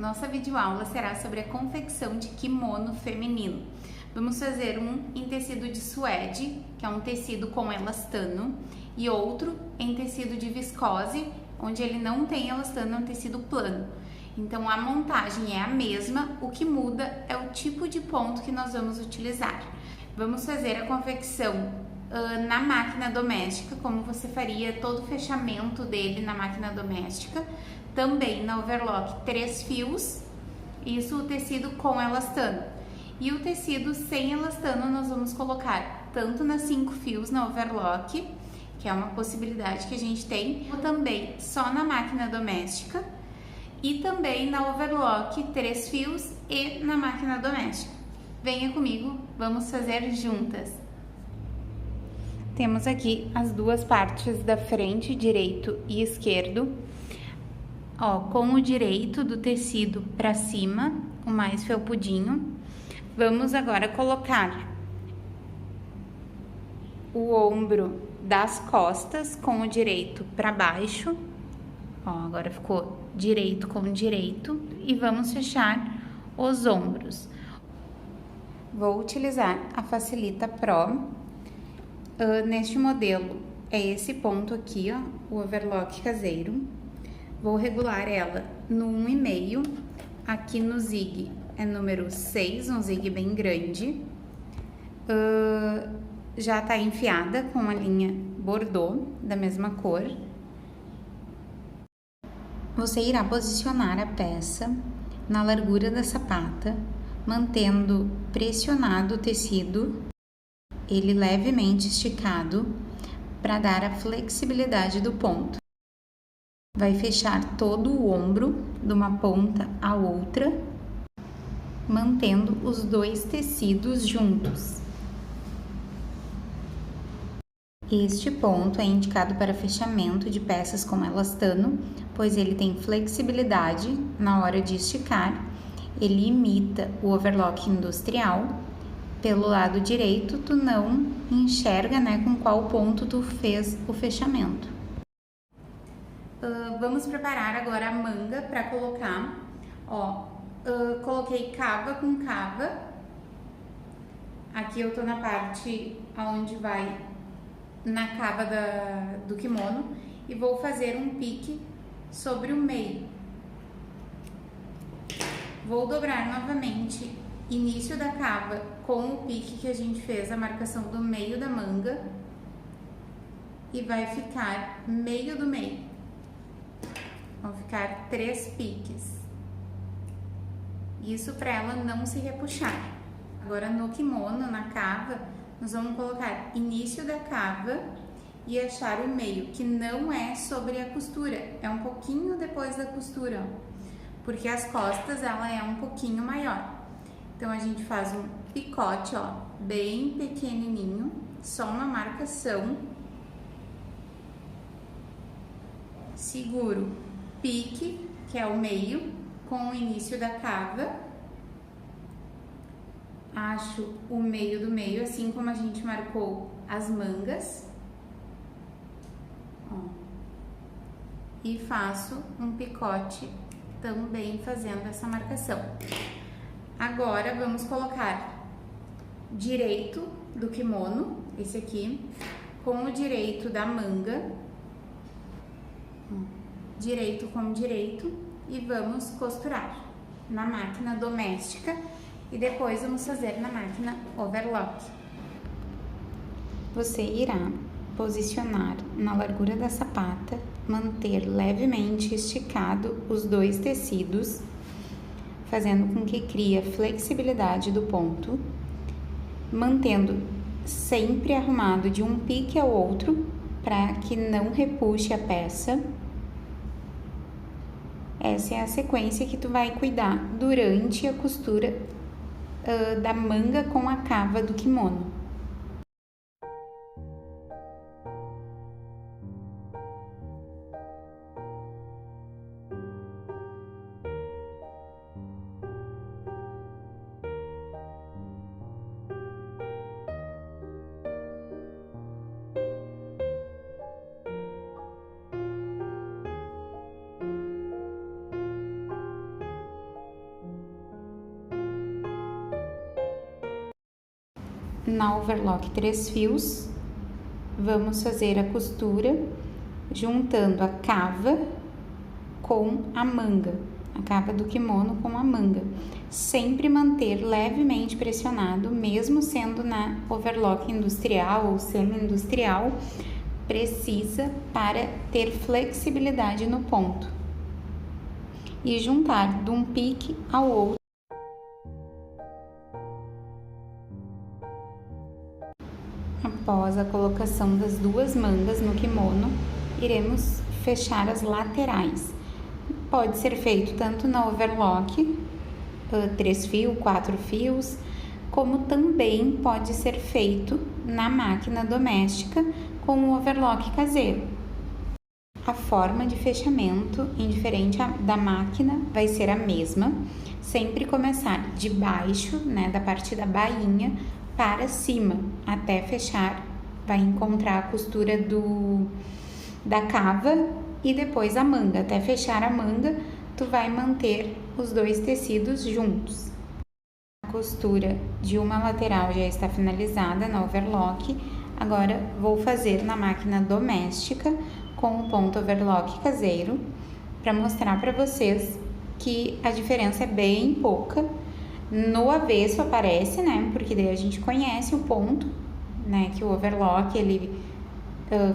Nossa videoaula será sobre a confecção de kimono feminino. Vamos fazer um em tecido de suede, que é um tecido com elastano, e outro em tecido de viscose, onde ele não tem elastano, é um tecido plano. Então a montagem é a mesma, o que muda é o tipo de ponto que nós vamos utilizar. Vamos fazer a confecção na máquina doméstica, como você faria todo o fechamento dele na máquina doméstica. Também na overlock 3 fios, isso o tecido com elastano. E o tecido sem elastano nós vamos colocar tanto nas 5 fios na overlock, que é uma possibilidade que a gente tem, ou também só na máquina doméstica, e também na overlock 3 fios e na máquina doméstica. Venha comigo, vamos fazer juntas. Temos aqui as duas partes da frente, direito e esquerdo. Ó, com o direito do tecido para cima, o mais felpudinho. Vamos agora colocar o ombro das costas com o direito para baixo. Ó, agora ficou direito com direito e vamos fechar os ombros. Vou utilizar a Facilita Pro. Neste modelo é esse ponto aqui, ó, o overlock caseiro. Vou regular ela no 1,5, aqui no zig é número 6, um zig bem grande. Já tá enfiada com a linha bordô, da mesma cor. Você irá posicionar a peça na largura da sapata, mantendo pressionado o tecido, ele levemente esticado, para dar a flexibilidade do ponto. Vai fechar todo o ombro de uma ponta à outra, mantendo os dois tecidos juntos. Este ponto é indicado para fechamento de peças com elastano, pois ele tem flexibilidade na hora de esticar, ele imita o overlock industrial. Pelo lado direito, tu não enxerga, né, com qual ponto tu fez o fechamento. Vamos preparar agora a manga para colocar. Ó, coloquei cava com cava. Aqui eu tô na parte onde vai na cava do kimono e vou fazer um pique sobre o meio. Vou dobrar novamente início da cava com o pique que a gente fez a marcação do meio da manga e vai ficar meio do meio. Vão ficar 3 piques. Isso para ela não se repuxar. Agora no kimono, na cava, nós vamos colocar início da cava e achar o meio, que não é sobre a costura, é um pouquinho depois da costura, porque as costas ela é um pouquinho maior. Então a gente faz um picote, ó, bem pequenininho, só uma marcação. Seguro, pique, que é o meio, com o início da cava. Acho o meio do meio, assim como a gente marcou as mangas. Ó. E faço um picote também fazendo essa marcação. Agora vamos colocar direito do kimono, esse aqui, com o direito da manga. Direito com direito e vamos costurar na máquina doméstica e depois vamos fazer na máquina overlock. Você irá posicionar na largura da sapata, manter levemente esticado os dois tecidos, fazendo com que crie a flexibilidade do ponto, mantendo sempre arrumado de um pique ao outro para que não repuxe a peça. Essa é a sequência que tu vai cuidar durante a costura da manga com a cava do kimono. na overlock 3 fios, vamos fazer a costura juntando a cava com a manga, a cava do kimono com a manga. Sempre manter levemente pressionado, mesmo sendo na overlock industrial ou semi-industrial, precisa para ter flexibilidade no ponto. E juntar de um pique ao outro. Após a colocação das duas mangas no kimono, iremos fechar as laterais. Pode ser feito tanto na overlock, 3 fios, 4 fios, como também pode ser feito na máquina doméstica com o overlock caseiro. A forma de fechamento, indiferente da máquina, vai ser a mesma. Sempre começar de baixo, né, da parte da bainha, para cima, até fechar. Vai encontrar a costura da cava e depois a manga. Até fechar a manga, tu vai manter os dois tecidos juntos. A costura de uma lateral já está finalizada na overlock. Agora vou fazer na máquina doméstica com o ponto overlock caseiro, para mostrar para vocês que a diferença é bem pouca. No avesso aparece, né, porque daí a gente conhece o ponto, né, que o overlock ele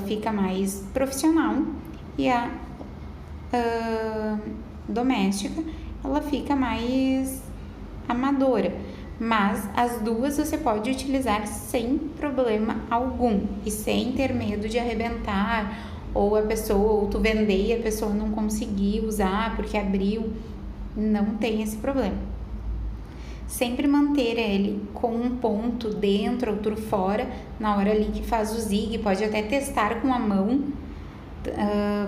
fica mais profissional e a doméstica ela fica mais amadora. Mas as duas você pode utilizar sem problema algum e sem ter medo de arrebentar ou tu vender e a pessoa não conseguir usar porque abriu. Não tem esse problema. Sempre manter ele com um ponto dentro, outro fora, na hora ali que faz o zigue. Pode até testar com a mão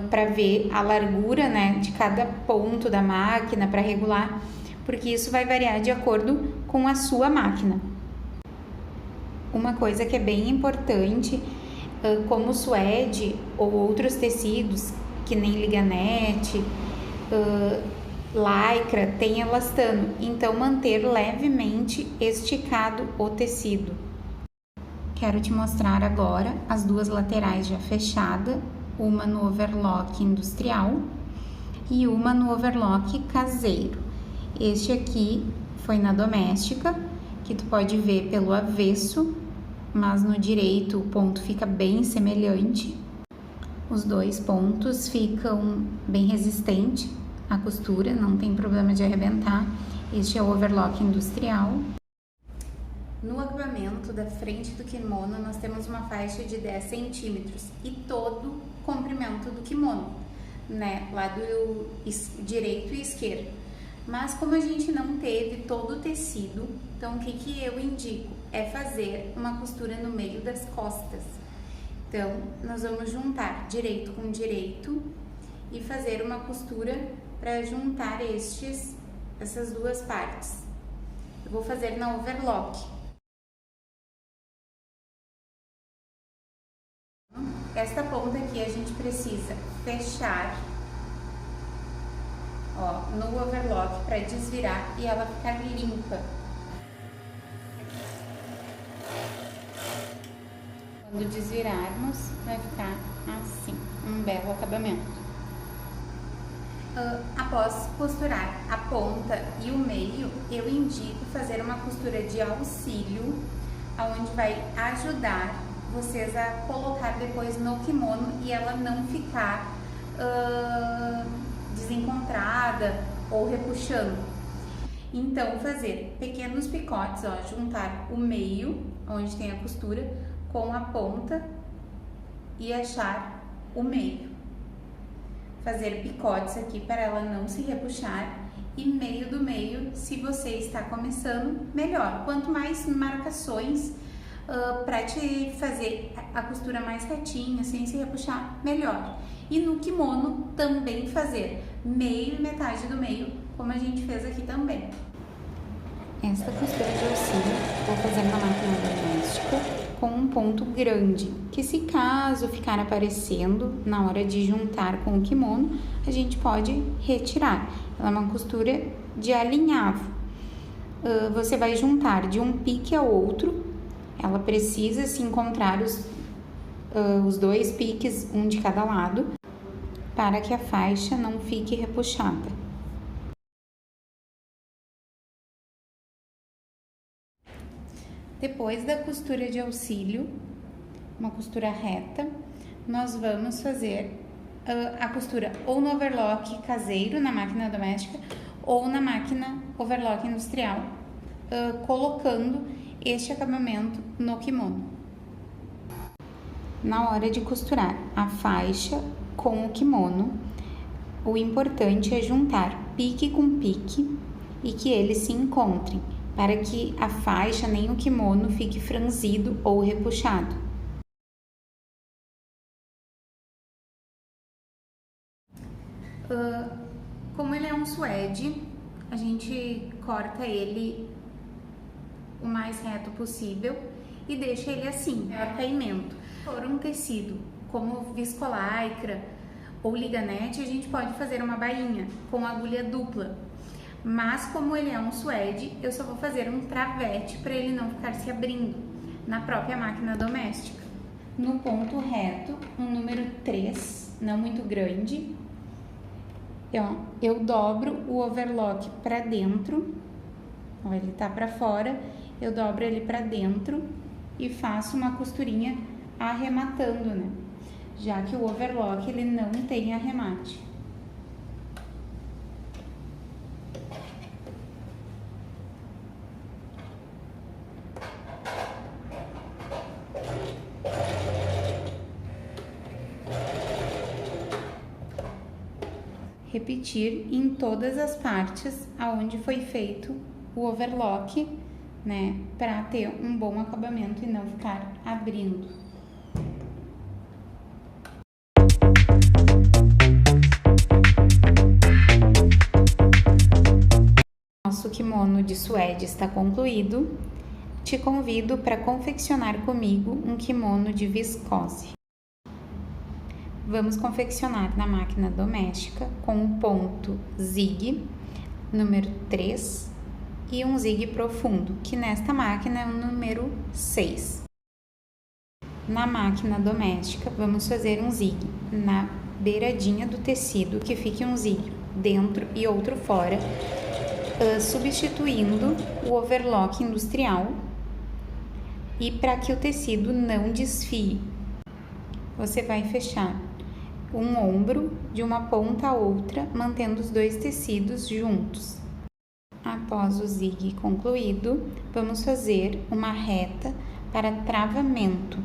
para ver a largura, né, de cada ponto da máquina para regular, porque isso vai variar de acordo com a sua máquina. Uma coisa que é bem importante, como o suede ou outros tecidos, que nem liganete, lycra, tem elastano, então manter levemente esticado o tecido. Quero te mostrar agora as duas laterais já fechadas, uma no overlock industrial e uma no overlock caseiro. Este aqui foi na doméstica, que tu pode ver pelo avesso, mas no direito o ponto fica bem semelhante. Os dois pontos ficam bem resistentes à costura, não tem problema de arrebentar. Este é o overlock industrial. No acabamento da frente do kimono, nós temos uma faixa de 10 centímetros e todo o comprimento do kimono, né, lado direito e esquerdo. Mas como a gente não teve todo o tecido, então o que eu indico é fazer uma costura no meio das costas. Então, nós vamos juntar direito com direito e fazer uma costura para juntar essas duas partes. Eu vou fazer na overlock. Esta ponta aqui a gente precisa fechar, ó, no overlock para desvirar e ela ficar limpa. Quando desvirarmos, vai ficar assim, um belo acabamento. Após costurar a ponta e o meio, eu indico fazer uma costura de auxílio, onde vai ajudar vocês a colocar depois no kimono e ela não ficar desencontrada ou repuxando. Então, fazer pequenos picotes, ó, juntar o meio, onde tem a costura, com a ponta e achar o meio. Fazer picotes aqui para ela não se repuxar e meio do meio, se você está começando, melhor. Quanto mais marcações para te fazer a costura mais retinha, sem se repuxar, melhor. E no kimono também fazer meio e metade do meio, como a gente fez aqui também. Esta costura de auxílio vou fazer na máquina doméstica com um ponto grande, que se caso ficar aparecendo na hora de juntar com o kimono, a gente pode retirar. Ela é uma costura de alinhavo. Você vai juntar de um pique ao outro Ela precisa se encontrar os dois piques, um de cada lado, para que a faixa não fique repuxada. Depois da costura de auxílio, uma costura reta, nós vamos fazer a costura ou no overlock caseiro, na máquina doméstica, ou na máquina overlock industrial, colocando este acabamento no kimono. Na hora de costurar a faixa com o kimono, o importante é juntar pique com pique e que eles se encontrem, para que a faixa nem o kimono fique franzido ou repuxado. Como ele é um suede, a gente corta ele o mais reto possível e deixa ele assim, para caimento. Se for um tecido como viscolaicra ou liganete, a gente pode fazer uma bainha com agulha dupla. Mas como ele é um suede, eu só vou fazer um travete para ele não ficar se abrindo na própria máquina doméstica. No ponto reto, um número 3, não muito grande, eu dobro o overlock para dentro, ó, ele tá para fora, eu dobro ele para dentro e faço uma costurinha arrematando, né? Já que o overlock ele não tem arremate. Repetir em todas as partes aonde foi feito o overlock, né, para ter um bom acabamento e não ficar abrindo. Nosso kimono de suede está concluído. Te convido para confeccionar comigo um kimono de viscose. Vamos confeccionar na máquina doméstica com um ponto zig, número 3, e um zig profundo, que nesta máquina é o número 6. Na máquina doméstica, vamos fazer um zig na beiradinha do tecido, que fique um zig dentro e outro fora, substituindo o overlock industrial, e para que o tecido não desfie, você vai fechar um ombro de uma ponta a outra, mantendo os dois tecidos juntos. Após o zig concluído, vamos fazer uma reta para travamento.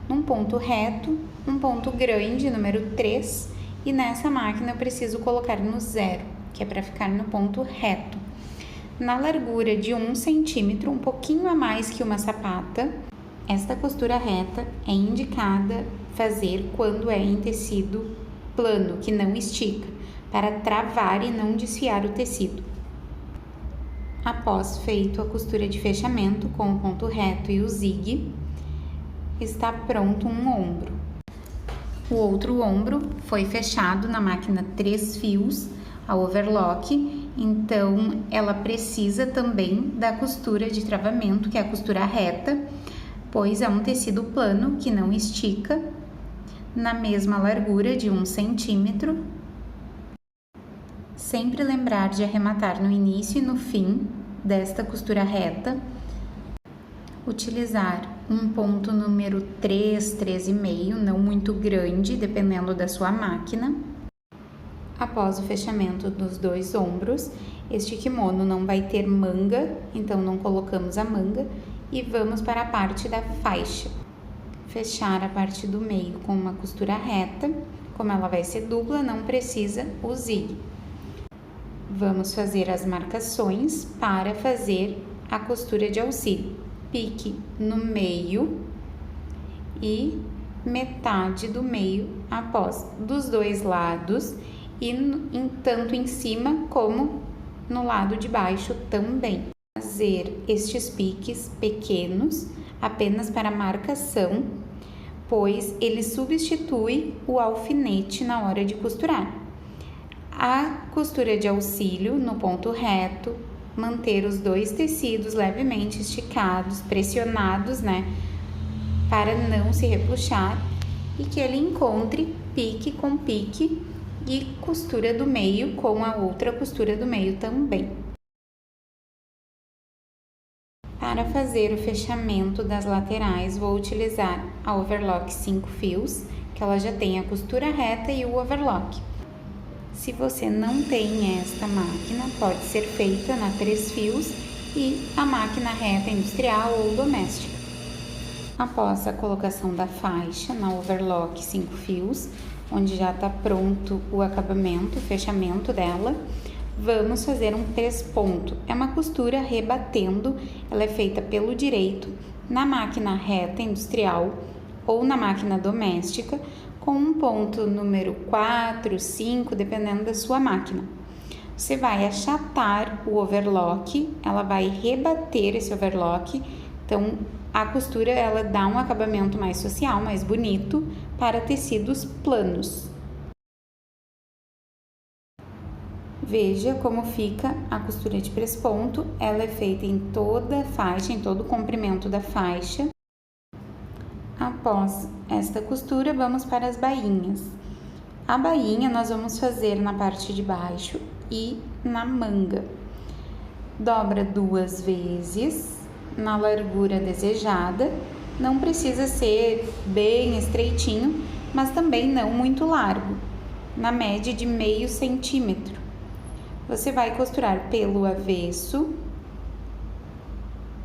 Num ponto reto, um ponto grande, número 3, e nessa máquina eu preciso colocar no 0, que é para ficar no ponto reto. Na largura de 1 centímetro, um pouquinho a mais que uma sapata, esta costura reta é indicada fazer quando é em tecido plano, que não estica, para travar e não desfiar o tecido. Após feito a costura de fechamento com o ponto reto e o zig, está pronto um ombro. O outro ombro foi fechado na máquina 3 fios, a overlock, então ela precisa também da costura de travamento, que é a costura reta, pois é um tecido plano que não estica, na mesma largura de 1 centímetro. Sempre lembrar de arrematar no início e no fim desta costura reta. Utilizar um ponto número 3, 3,5, não muito grande, dependendo da sua máquina. Após o fechamento dos dois ombros, este kimono não vai ter manga, então não colocamos a manga, e vamos para a parte da faixa. Fechar a parte do meio com uma costura reta, como ela vai ser dupla, não precisa o zig. Vamos fazer as marcações para fazer a costura de auxílio. Pique no meio e metade do meio após, dos dois lados, e tanto em cima como no lado de baixo também. Fazer estes piques pequenos apenas para marcação, pois ele substitui o alfinete na hora de costurar. A costura de auxílio no ponto reto, manter os dois tecidos levemente esticados, pressionados, né, para não se repuxar, e que ele encontre pique com pique e costura do meio com a outra costura do meio também. Para fazer o fechamento das laterais, vou utilizar a overlock 5 fios, que ela já tem a costura reta e o overlock. Se você não tem esta máquina, pode ser feita na 3 fios e a máquina reta industrial ou doméstica. Após a colocação da faixa na overlock 5 fios, onde já está pronto o acabamento, o fechamento dela, vamos fazer um 3 ponto. É uma costura rebatendo, ela é feita pelo direito na máquina reta industrial ou na máquina doméstica, com um ponto número 4, 5, dependendo da sua máquina. Você vai achatar o overlock, ela vai rebater esse overlock, então a costura ela dá um acabamento mais social, mais bonito para tecidos planos. Veja como fica a costura de press-ponto, ela é feita em toda a faixa, em todo o comprimento da faixa. Após esta costura, vamos para as bainhas. A bainha nós vamos fazer na parte de baixo e na manga. Dobra 2 vezes na largura desejada, não precisa ser bem estreitinho, mas também não muito largo, na média de meio centímetro. Você vai costurar pelo avesso,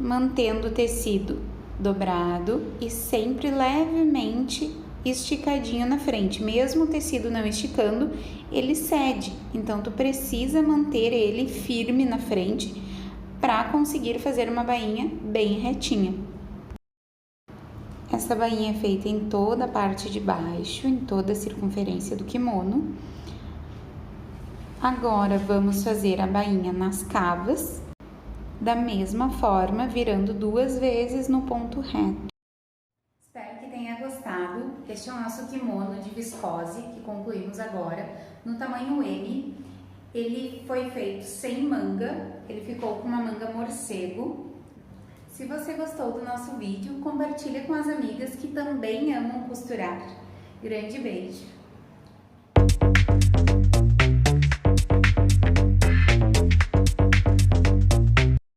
mantendo o tecido dobrado e sempre levemente esticadinho na frente. Mesmo o tecido não esticando, ele cede, então tu precisa manter ele firme na frente para conseguir fazer uma bainha bem retinha. Essa bainha é feita em toda a parte de baixo, em toda a circunferência do kimono. Agora vamos fazer a bainha nas cavas, da mesma forma, virando 2 vezes no ponto reto. Espero que tenha gostado. Este é o nosso kimono de viscose, que concluímos agora, no tamanho M. Ele foi feito sem manga, ele ficou com uma manga morcego. Se você gostou do nosso vídeo, compartilha com as amigas que também amam costurar. Grande beijo!